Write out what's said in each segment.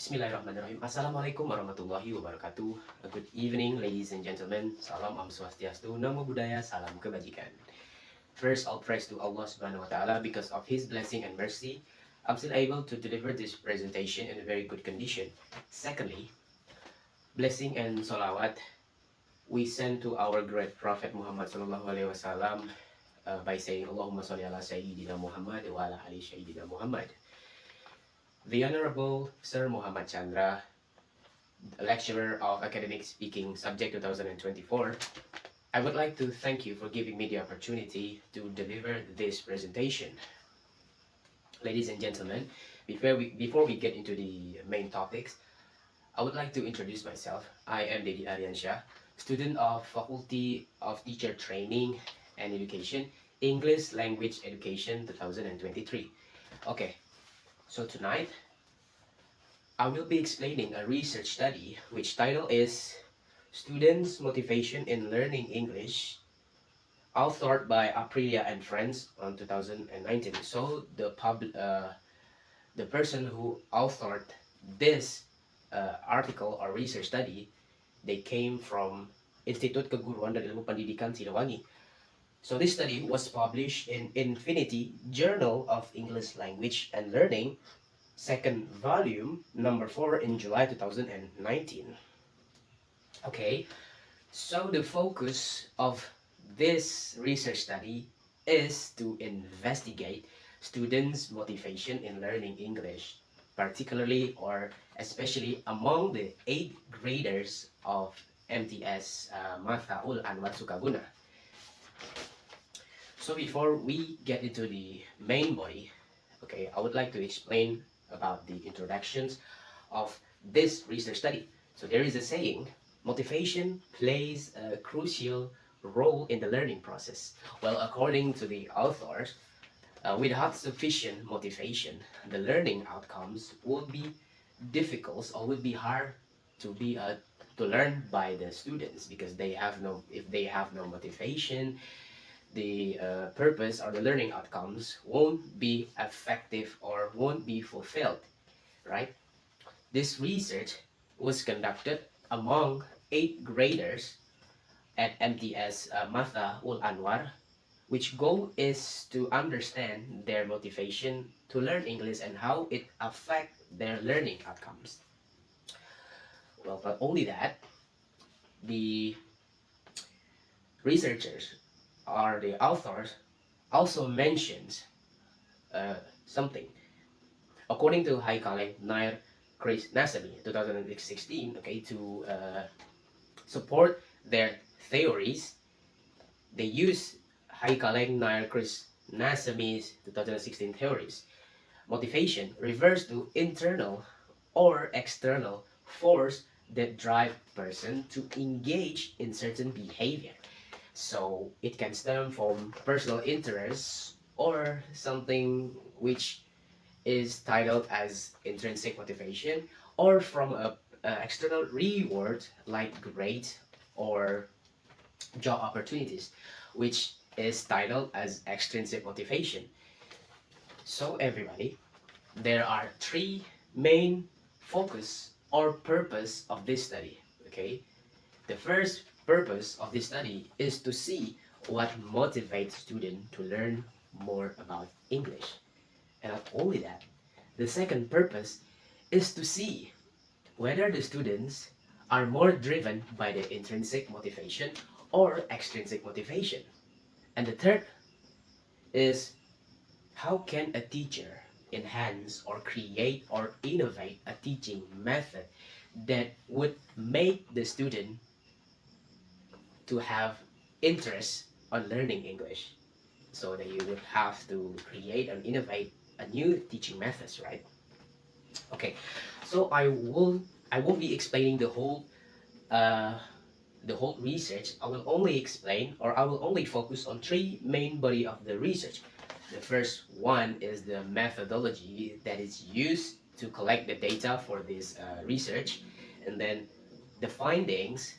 Bismillahirrahmanirrahim. Assalamualaikum warahmatullahi wabarakatuh. Good evening, ladies and gentlemen. Salam Om Swastiastu, Namo Buddhaya, Salam Kebajikan. First, all praise to Allah Subhanahu wa Taala because of His blessing and mercy. I'm still able to deliver this presentation in a very good condition. Secondly, blessing and salawat we send to our great Prophet Muhammad Sallallahu Alaihi Wasallam by saying Allahumma salli ala Sayyidina Muhammad wa ala ali Sayyidina Muhammad. The Honorable Sir Muhammad Candra, lecturer of academic speaking subject 2024, I would like to thank you for giving me the opportunity to deliver this presentation. Ladies and gentlemen, before we get into the main topics, I would like to introduce myself. I am Dedi Ariansyah, student of Faculty of Teacher Training and Education, English Language Education 2023. Okay, so tonight, I will be explaining a research study which title is Students' Motivation in Learning English, authored by Aprilia and Friends on 2019. So the person who authored this article or research study, they came from Institut Keguruan dan Ilmu Pendidikan Siliwangi. So this study was published in Infinity Journal of English Language and Learning, second volume, number 4 in July 2019. Okay, so the focus of this research study is to investigate students' motivation in learning English, particularly or especially among the 8th graders of MTS Mathaul Anwar Sukabuna. So before we get into the main body, okay, I would like to explain about the introductions of this research study. So there is a saying, motivation plays a crucial role in the learning process. Well, according to the authors, without sufficient motivation, the learning outcomes would be difficult or would be hard to learn by the students because if they have no motivation, the purpose or the learning outcomes won't be effective or won't be fulfilled, right? This research was conducted among 8th graders at MTS Matha Ul Anwar, which goal is to understand their motivation to learn English and how it affects their learning outcomes. Well, not only that, the researchers or the authors also mentions something. According to Haikale Nair Chris Nasami 2016, okay, to support their theories, they use Haikale Nair Chris Nasami's 2016 theories. Motivation refers to internal or external force that drive person to engage in certain behavior. So it can stem from personal interests or something which is titled as intrinsic motivation, or from a external reward like grades or job opportunities, which is titled as extrinsic motivation. So everybody, there are 3 main focus or purpose of this study. Okay, the first purpose of this study is to see what motivates students to learn more about English. And not only that, the second purpose is to see whether the students are more driven by the intrinsic motivation or extrinsic motivation. And the third is how can a teacher enhance or create or innovate a teaching method that would make the student to have interest on learning English. So that you would have to create and innovate a new teaching methods, right? Okay, so I won't be explaining the whole research. I will only explain, or I will only focus on 3 main body of the research. The first one is the methodology that is used to collect the data for this research, and then the findings,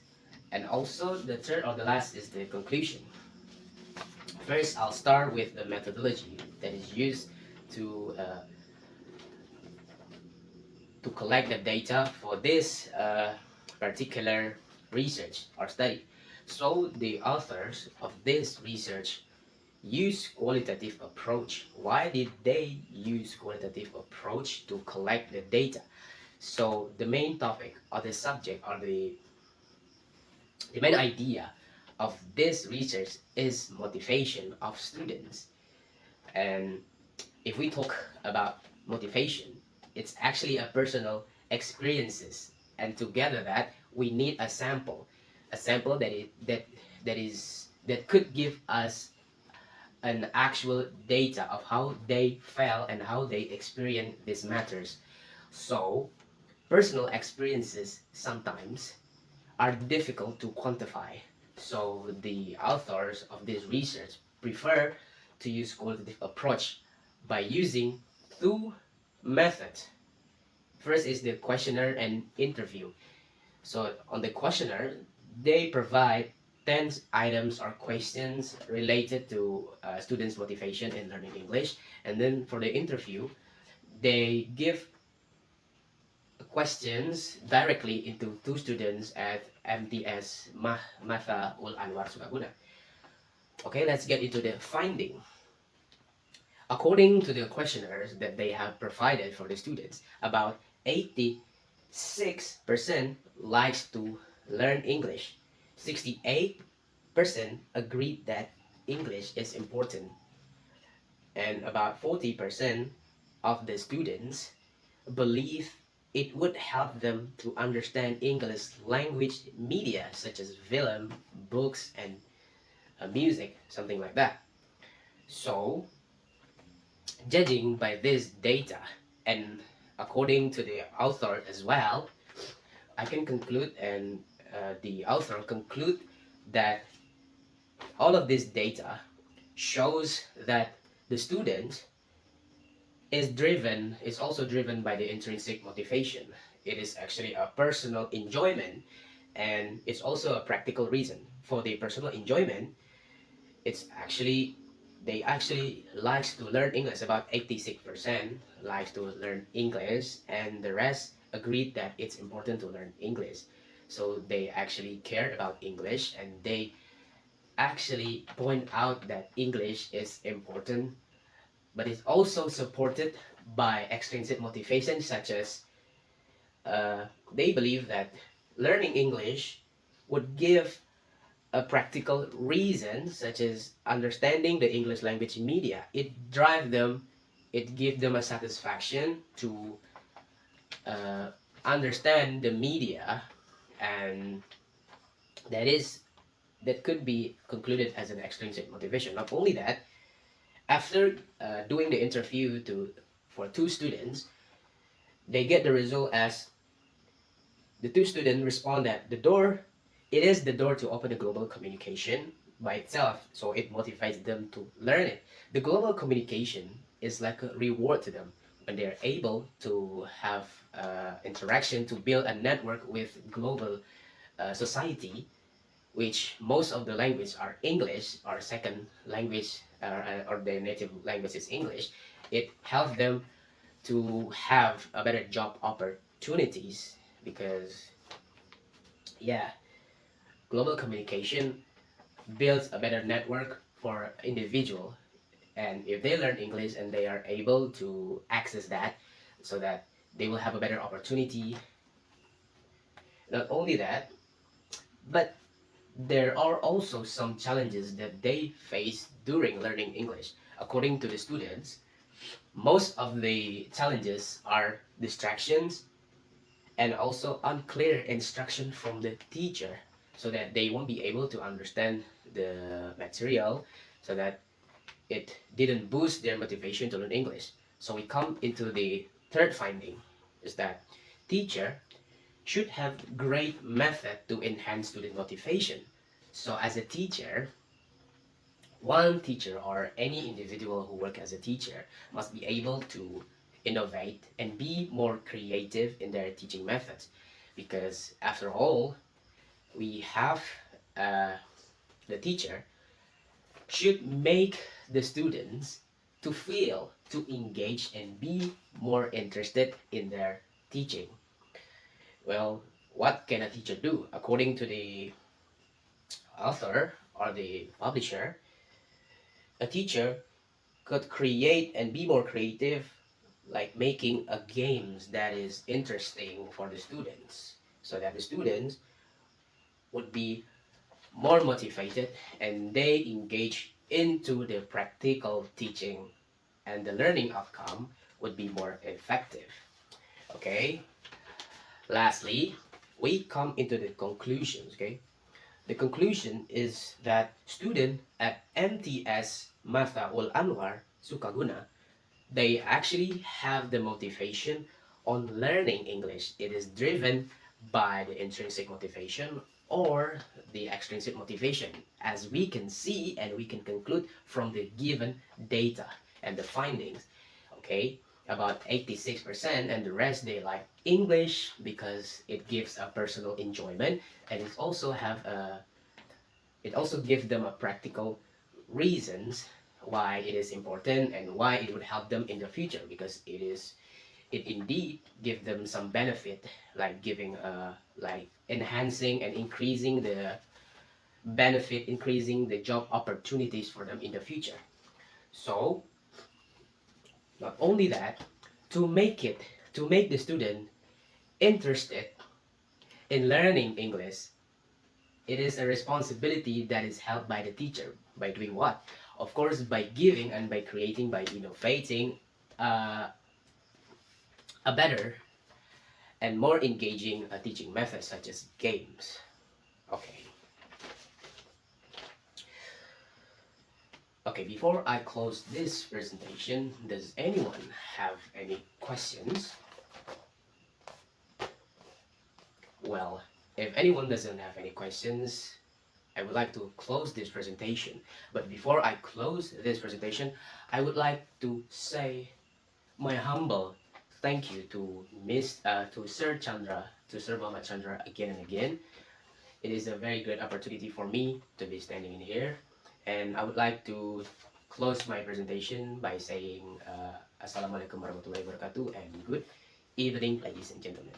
and also the third or the last is the conclusion. First, I'll start with the methodology that is used to to collect the data for this particular research or study. So the authors of this research use qualitative approach. Why did they use qualitative approach to collect the data? So the main topic or the subject or the main idea of this research is motivation of students. And if we talk about motivation, it's actually a personal experiences. And together that we need a sample that could give us an actual data of how they felt and how they experience these matters. So personal experiences sometimes are difficult to quantify. So the authors of this research prefer to use qualitative approach by using two methods. First is the questionnaire and interview. So on the questionnaire, they provide 10 items or questions related to students' motivation in learning English. And then for the interview, they give questions directly into two students at MTS Mata Ul Anwar Sukabuna. Okay, let's get into the finding. According to the questionnaires that they have provided for the students, about 86% likes to learn English. 68% agreed that English is important. And about 40% of the students believe it would help them to understand English language media such as film, books, and music, something like that. So, judging by this data, and according to the author as well, I can conclude, and the author conclude that all of this data shows that the student is also driven by the intrinsic motivation. It is actually a personal enjoyment, and it's also a practical reason. For the personal enjoyment, it's actually they actually likes to learn English. About 86% likes to learn English, and the rest agreed that it's important to learn English. So they actually cared about English, and they actually point out that English is important, but it's also supported by extrinsic motivation, such as they believe that learning English would give a practical reason, such as understanding the English language media. It gives them a satisfaction to uh, understand the media, and that is that could be concluded as an extrinsic motivation. Not only that, after doing the interview for two students, they get the result as the two students respond that it is the door to open the global communication by itself, so it motivates them to learn it. The global communication is like a reward to them when they're able to have interaction to build a network with global society, which most of the language are English or second language or their native language is English. It helps them to have a better job opportunities because yeah, global communication builds a better network for individual, and if they learn English and they are able to access that, so that they will have a better opportunity. Not only that, but there are also some challenges that they face during learning English. According to the students, most of the challenges are distractions and also unclear instruction from the teacher, so that they won't be able to understand the material, so that it didn't boost their motivation to learn English. So we come into the third finding, is that teacher should have great method to enhance student motivation. So as a teacher, one teacher or any individual who work as a teacher must be able to innovate and be more creative in their teaching methods, because after all, we have uh, the teacher should make the students to feel, to engage and be more interested in their teaching. Well, what can a teacher do? According to the author or the publisher, a teacher could create and be more creative, like making a games that is interesting for the students, so that the students would be more motivated and they engage into the practical teaching, and the learning outcome would be more effective. Okay, lastly, we come into the conclusions. Okay, the conclusion is that student at MTS Mata Ul Anwar Sukaguna, they actually have the motivation on learning English. It is driven by the intrinsic motivation or the extrinsic motivation, as we can see and we can conclude from the given data and the findings. Okay, about 86%, and the rest they like English because it gives a personal enjoyment, and it also gives them a practical reasons why it is important and why it would help them in the future, because it indeed give them some benefit, like giving like enhancing and increasing the benefit, increasing the job opportunities for them in the future. So not only that, to make it to make the student interested in learning English, it is a responsibility that is held by the teacher. By doing what? Of course, by giving and by creating, by innovating uh, a better and more engaging teaching method, such as games. Okay. Okay, before I close this presentation, does anyone have any questions? Well, if anyone doesn't have any questions, I would like to close this presentation. But before I close this presentation, I would like to say my humble thank you to Sir Chandra, to Sir Mama Chandra again and again. It is a very good opportunity for me to be standing in here, and I would like to close my presentation by saying Assalamualaikum warahmatullahi wabarakatuh and good evening, ladies and gentlemen.